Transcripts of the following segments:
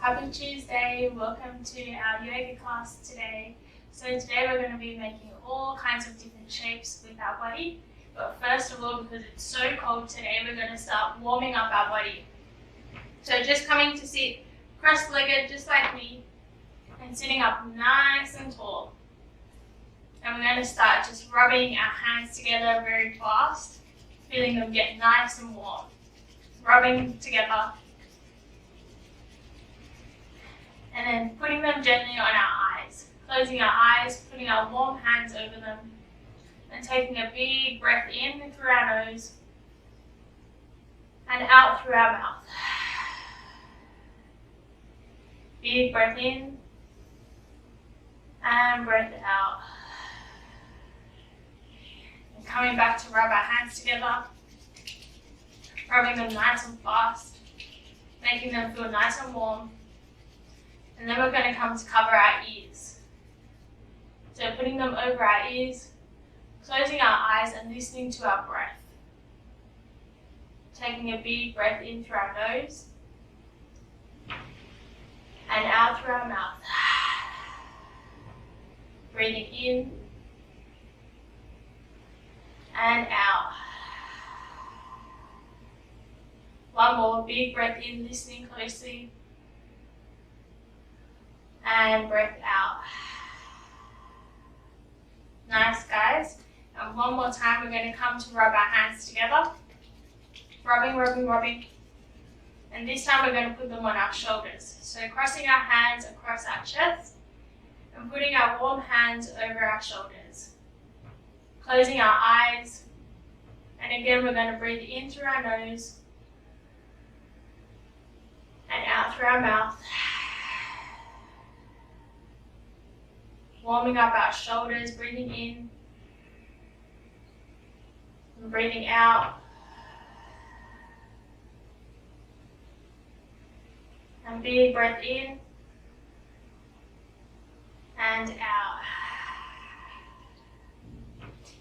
Happy Tuesday, welcome to our yoga class today. So today we're going to be making all kinds of different shapes with our body. But first of all, because it's so cold today, we're going to start warming up our body. So just coming to sit cross-legged just like me and sitting up nice and tall. And we're going to start just rubbing our hands together very fast, feeling them get nice and warm. Rubbing together. And then putting them gently on our eyes. Closing our eyes, putting our warm hands over them. And taking a big breath in through our nose. And out through our mouth. Big breath in. And breath out. And coming back to rub our hands together. Rubbing them nice and fast. Making them feel nice and warm. And then we're going to come to cover our ears. So putting them over our ears, closing our eyes and listening to our breath. Taking a big breath in through our nose and out through our mouth. Breathing in and out. One more big breath in, listening closely. And breath out. Nice, guys. And one more time, we're going to come to rub our hands together. Rubbing, rubbing, rubbing. And this time we're going to put them on our shoulders. So crossing our hands across our chest and putting our warm hands over our shoulders. Closing our eyes. And again, we're going to breathe in through our nose and out through our mouth. Warming up our shoulders, breathing in and breathing out. And big breath in and out.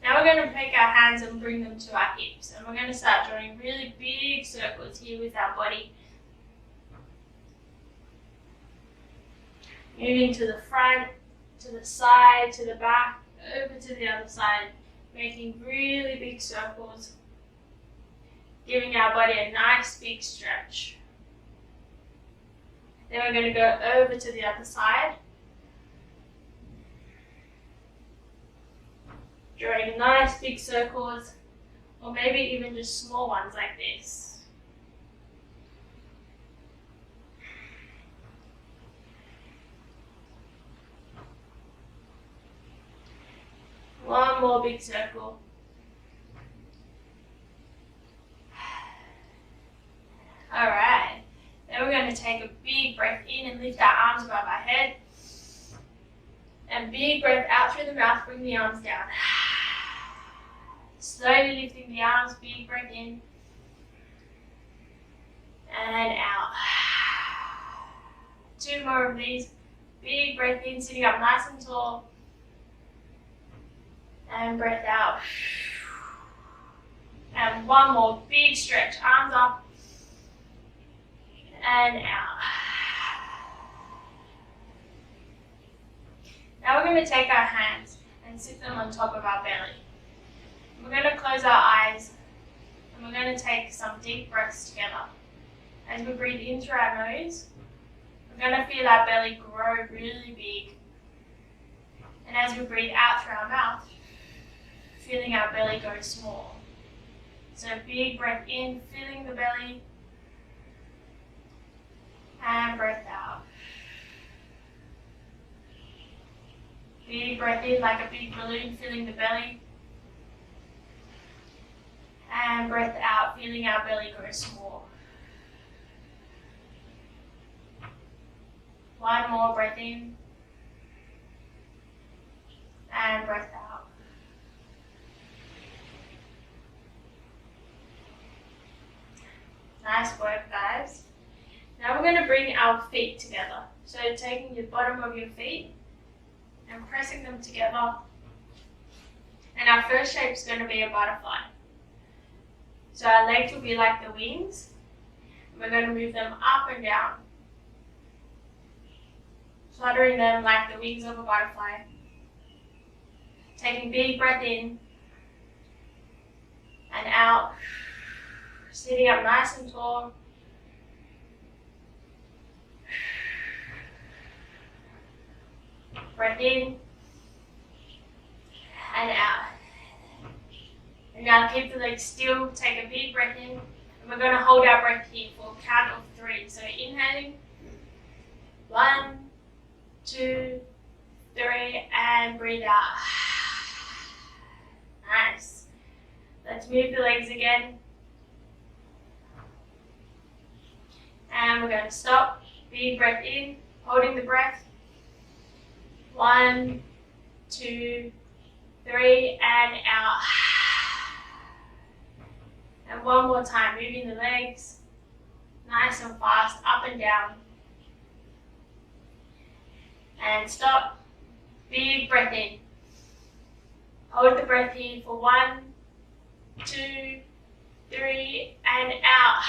Now we're going to take our hands and bring them to our hips. And we're going to start drawing really big circles here with our body. Moving to the front, to the side, to the back, over to the other side, making really big circles, giving our body a nice big stretch. Then we're going to go over to the other side, drawing nice big circles, or maybe even just small ones like this. One more big circle. Alright, then we're going to take a big breath in and lift our arms above our head. And big breath out through the mouth, bring the arms down. Slowly lifting the arms, big breath in. And out. Two more of these. Big breath in, sitting up nice and tall. And breath out. And one more big stretch. Arms up. And out. Now we're going to take our hands and sit them on top of our belly. We're going to close our eyes. And we're going to take some deep breaths together. As we breathe in through our nose, we're going to feel our belly grow really big. And as we breathe out through our mouth, feeling our belly go small. So big breath in, filling the belly, and breath out. Big breath in like a big balloon, filling the belly, and breath out, feeling our belly go small. One more breath in, and breath out. Nice work, guys. Now we're going to bring our feet together. So taking the bottom of your feet and pressing them together. And our first shape is going to be a butterfly. So our legs will be like the wings. We're going to move them up and down. fluttering them like the wings of a butterfly. Taking a big breath in and out. Sitting up nice and tall. Breath in and out. And now keep the legs still. Take a big breath in. And we're going to hold our breath here for a count of 3. So inhaling. 1, 2, 3, and breathe out. Nice. Let's move the legs again. And we're going to stop. Big breath in, holding the breath. 1, 2, 3, and out. And one more time, moving the legs nice and fast, up and down. And stop. Big breath in. Hold the breath in for 1, 2, 3, and out.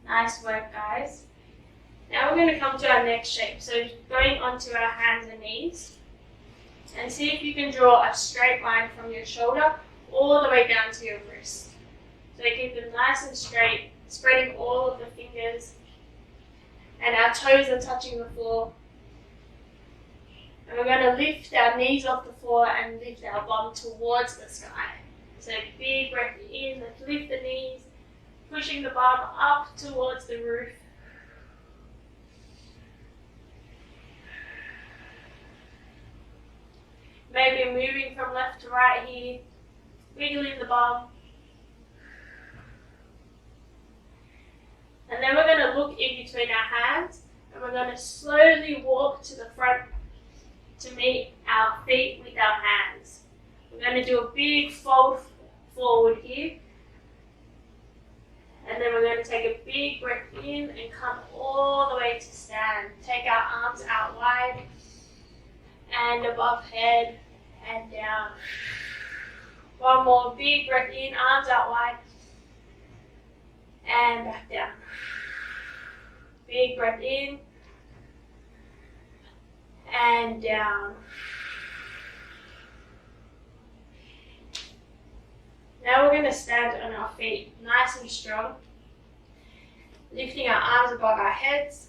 Nice work, guys. Now we're going to come to our next shape. So going onto our hands and knees. And see if you can draw a straight line from your shoulder all the way down to your wrist. So keep them nice and straight, spreading all of the fingers. And our toes are touching the floor. And we're going to lift our knees off the floor and lift our bum towards the sky. So big breath in, let's lift the knees, pushing the bum up towards the roof. Maybe moving from left to right here, wiggling the bum. And then we're going to look in between our hands and we're going to slowly walk to the front to meet our feet with our hands. We're going to do a big fold forward here. And then we're going to take a big breath in and come all the way to stand. Take our arms out wide and above head and down. One more big breath in, arms out wide and back down. Big breath in and down. Now we're going to stand on our feet nice and strong, lifting our arms above our heads.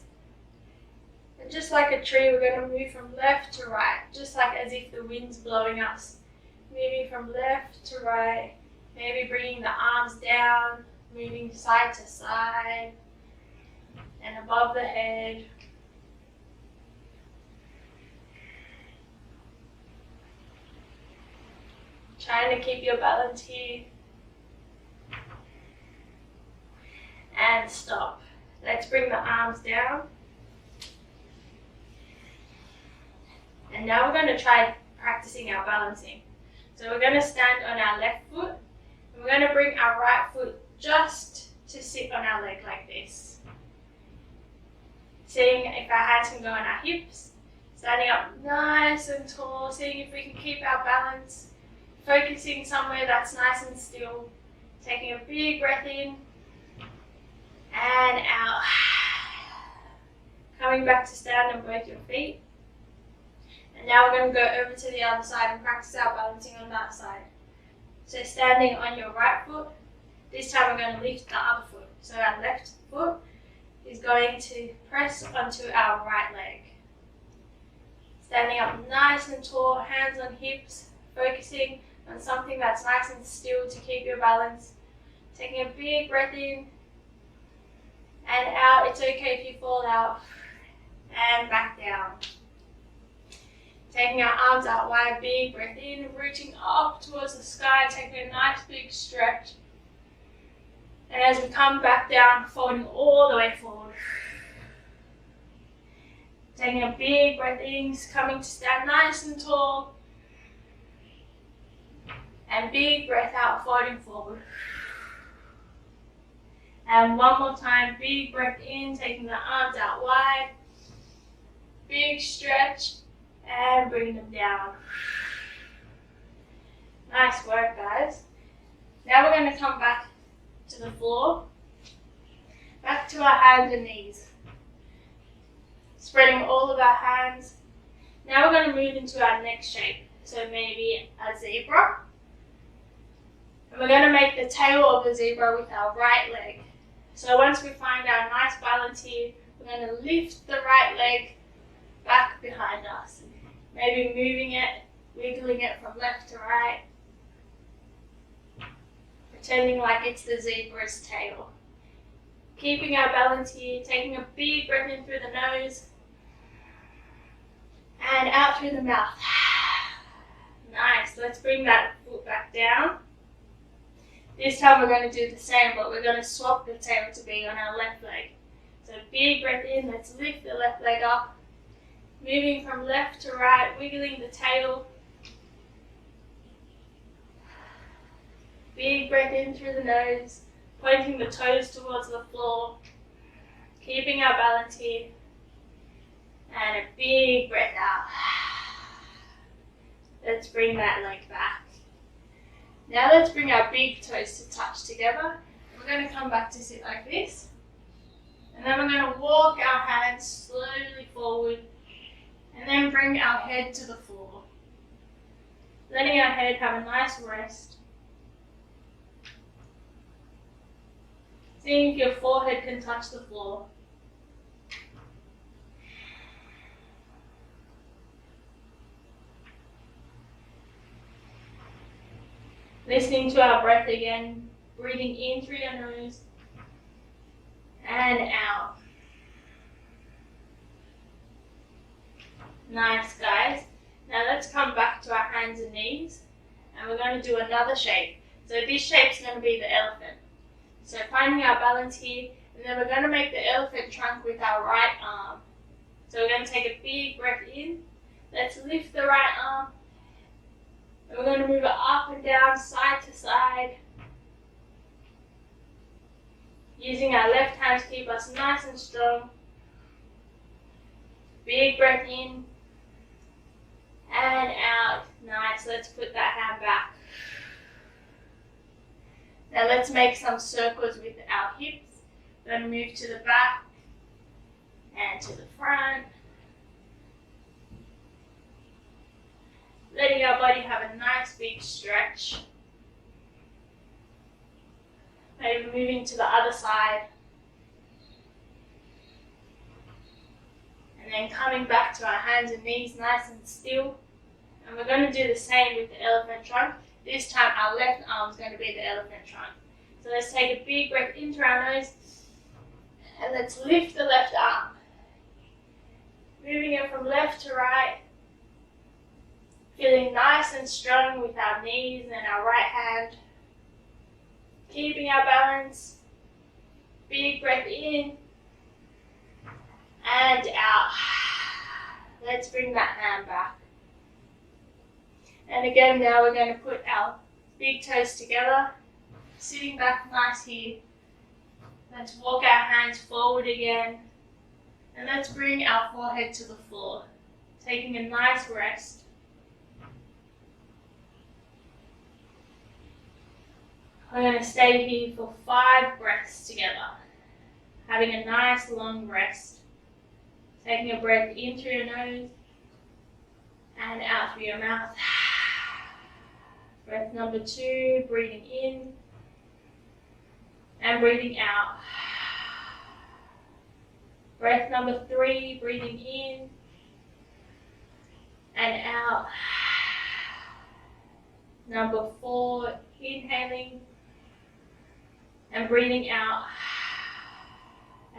And just like a tree, we're going to move from left to right, just like as if the wind's blowing us. Moving from left to right, maybe bringing the arms down, moving side to side and above the head. Trying to keep your balance here. And stop. Let's bring the arms down. And now we're going to try practicing our balancing. So we're going to stand on our left foot. And we're going to bring our right foot just to sit on our leg like this. Seeing if our hands can go on our hips. Standing up nice and tall. Seeing if we can keep our balance. Focusing somewhere that's nice and still. Taking a big breath in and out. Coming back to stand on both your feet. And now we're going to go over to the other side and practice our balancing on that side. So standing on your right foot, this time we're going to lift the other foot. So our left foot is going to press onto our right leg. Standing up nice and tall, hands on hips, focusing on something that's nice and still to keep your balance. Taking a big breath in and out. It's okay if you fall out. And back down. Taking our arms out wide, big breath in, reaching up towards the sky, taking a nice big stretch. And as we come back down, folding all the way forward. Taking a big breath in, coming to stand nice and tall. And big breath out, folding forward. And one more time, big breath in, taking the arms out wide. Big stretch. And bring them down. Nice work, guys. Now we're going to come back to the floor. Back to our hands and knees. Spreading all of our hands. Now we're going to move into our next shape. So maybe a zebra. And we're going to make the tail of the zebra with our right leg. So once we find our nice balance here, we're going to lift the right leg back behind us. Maybe moving it, wiggling it from left to right. Pretending like it's the zebra's tail. Keeping our balance here, taking a big breath in through the nose and out through the mouth. Nice, let's bring that foot back down. This time we're going to do the same, but we're going to swap the tail to be on our left leg. So big breath in, let's lift the left leg up. Moving from left to right, wiggling the tail. Big breath in through the nose, pointing the toes towards the floor. Keeping our balance here. And a big breath out. Let's bring that leg back. Now let's bring our big toes to touch together. We're going to come back to sit like this. And then we're going to walk our hands slowly forward. And then bring our head to the floor. Letting our head have a nice rest. Seeing if your forehead can touch the floor. Listening to our breath again, breathing in through your nose and out. Nice, guys. Now let's come back to our hands and knees, and we're going to do another shape. So this shape's going to be the elephant. So finding our balance here, and then we're going to make the elephant trunk with our right arm. So we're going to take a big breath in. Let's lift the right arm. And we're going to move it up and down, side to side. Using our left hand to keep us nice and strong. Big breath in and out. Nice, let's put that hand back. Now let's make some circles with our hips. We're going to move to the back and to the front. Letting our body have a nice big stretch. Maybe moving to the other side. And then coming back to our hands and knees nice and still. And we're going to do the same with the elephant trunk. This time our left arm is going to be the elephant trunk. So let's take a big breath into our nose. And let's lift the left arm. Moving it from left to right. Feeling nice and strong with our knees and our right hand. Keeping our balance. Big breath in and out. Let's bring that hand back. And again, now we're going to put our big toes together. Sitting back nice here. Let's walk our hands forward again. And let's bring our forehead to the floor. Taking a nice rest. We're going to stay here for 5 breaths together. Having a nice long rest. Taking a breath in through your nose and out through your mouth. Breath number 2, breathing in and breathing out. Breath number 3, breathing in and out. Number 4, inhaling and breathing out.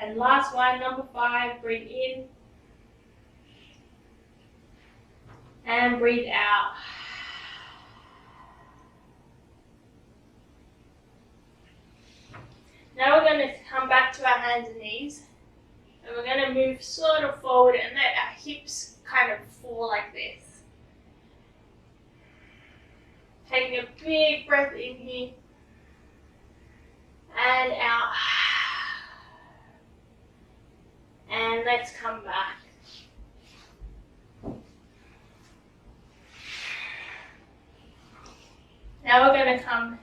And last one, number 5, breathe in and breathe out. Now we're going to come back to our hands and knees, and we're going to move sort of forward and let our hips kind of fall like this. Taking a big breath in here and out. And let's come back. Now we're going to come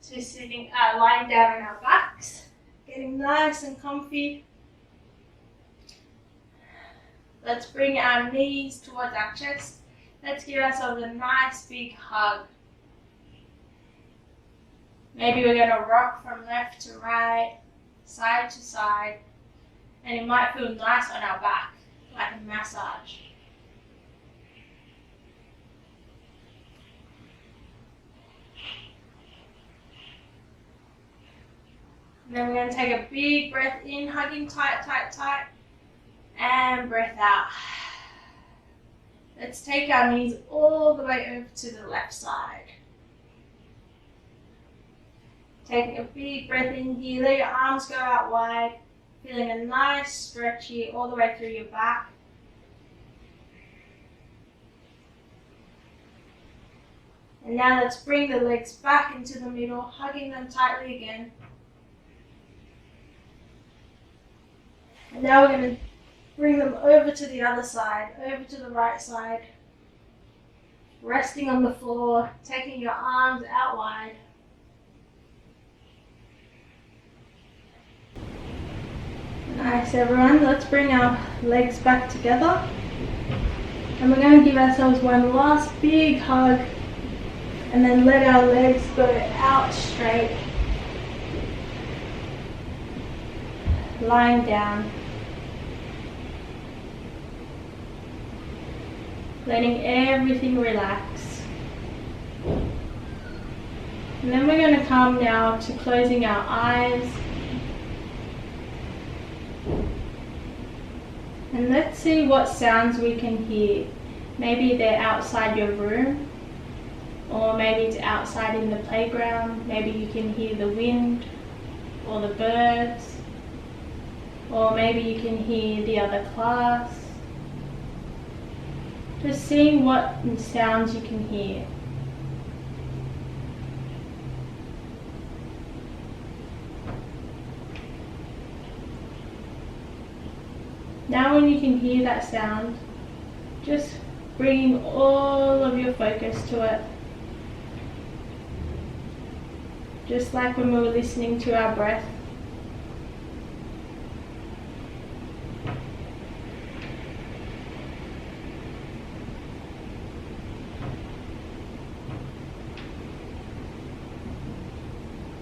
to sitting, lying down on our backs, getting nice and comfy. let's bring our knees towards our chest. Let's give ourselves a nice big hug. Maybe we're going to rock from left to right, side to side, and it might feel nice on our back, like a massage. And then we're going to take a big breath in, hugging tight, tight, tight, and breath out. Let's take our knees all the way over to the left side. Taking a big breath in here, let your arms go out wide, feeling a nice stretch here all the way through your back. And now let's bring the legs back into the middle, hugging them tightly again. And now we're going to bring them over to the other side, over to the right side. Resting on the floor, taking your arms out wide. Nice everyone, let's bring our legs back together. And we're going to give ourselves one last big hug. And then let our legs go out straight. Lying down. Letting everything relax. And then we're going to come now to closing our eyes. And let's see what sounds we can hear. Maybe they're outside your room, or maybe it's outside in the playground. Maybe you can hear the wind or the birds, or maybe you can hear the other class. Just seeing what sounds you can hear. Now when you can hear that sound, just bringing all of your focus to it. Just like when we were listening to our breath.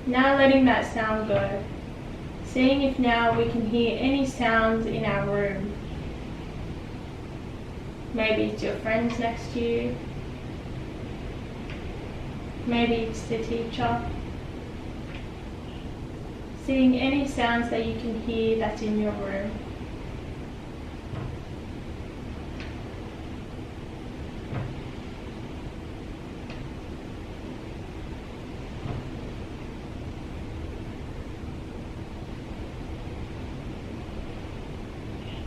Now letting that sound go. Seeing if now we can hear any sounds in our room. Maybe it's your friends next to you. Maybe it's the teacher. Seeing any sounds that you can hear that's in your room.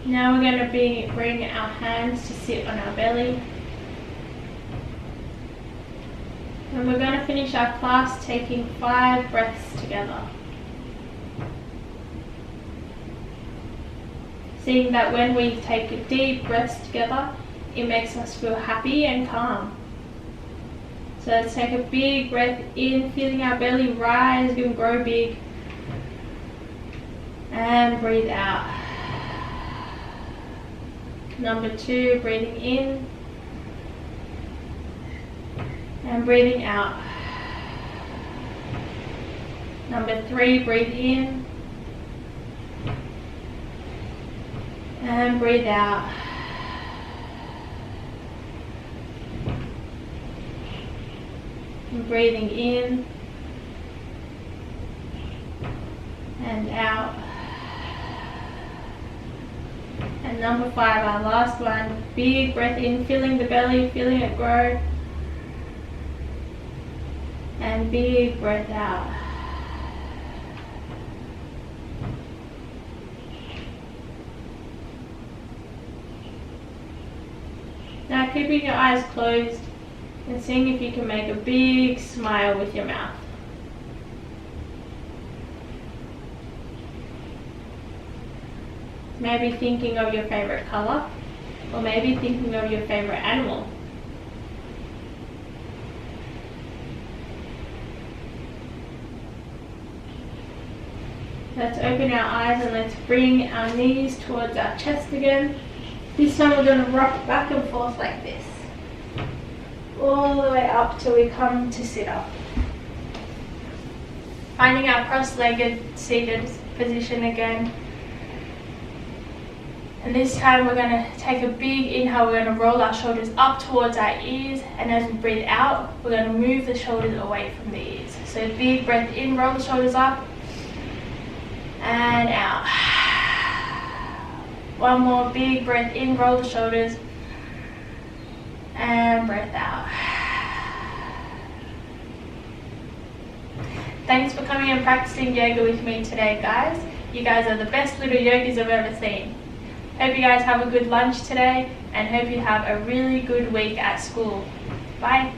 Now we're going to bring our hands to sit on our belly. And we're going to finish our class taking 5 breaths together. Seeing that when we take deep breaths together, it makes us feel happy and calm. So let's take a big breath in, feeling our belly rise and grow big. And breathe out. Number 2, breathing in and breathing out. Number 3, breathe in and breathe out. And breathing in and out. And number 5, our last one, big breath in, feeling the belly, feeling it grow. And big breath out. Now keeping your eyes closed and seeing if you can make a big smile with your mouth. Maybe thinking of your favorite color, or maybe thinking of your favorite animal. Let's open our eyes and let's bring our knees towards our chest again. This time we're going to rock back and forth like this. All the way up till we come to sit up. Finding our cross-legged seated position again. And this time we're going to take a big inhale. We're going to roll our shoulders up towards our ears, and as we breathe out, we're going to move the shoulders away from the ears. So big breath in, roll the shoulders up and out. One more big breath in, roll the shoulders and breath out. Thanks for coming and practicing yoga with me today, guys. You guys are the best little yogis I've ever seen. Hope you guys have a good lunch today and hope you have a really good week at school. Bye.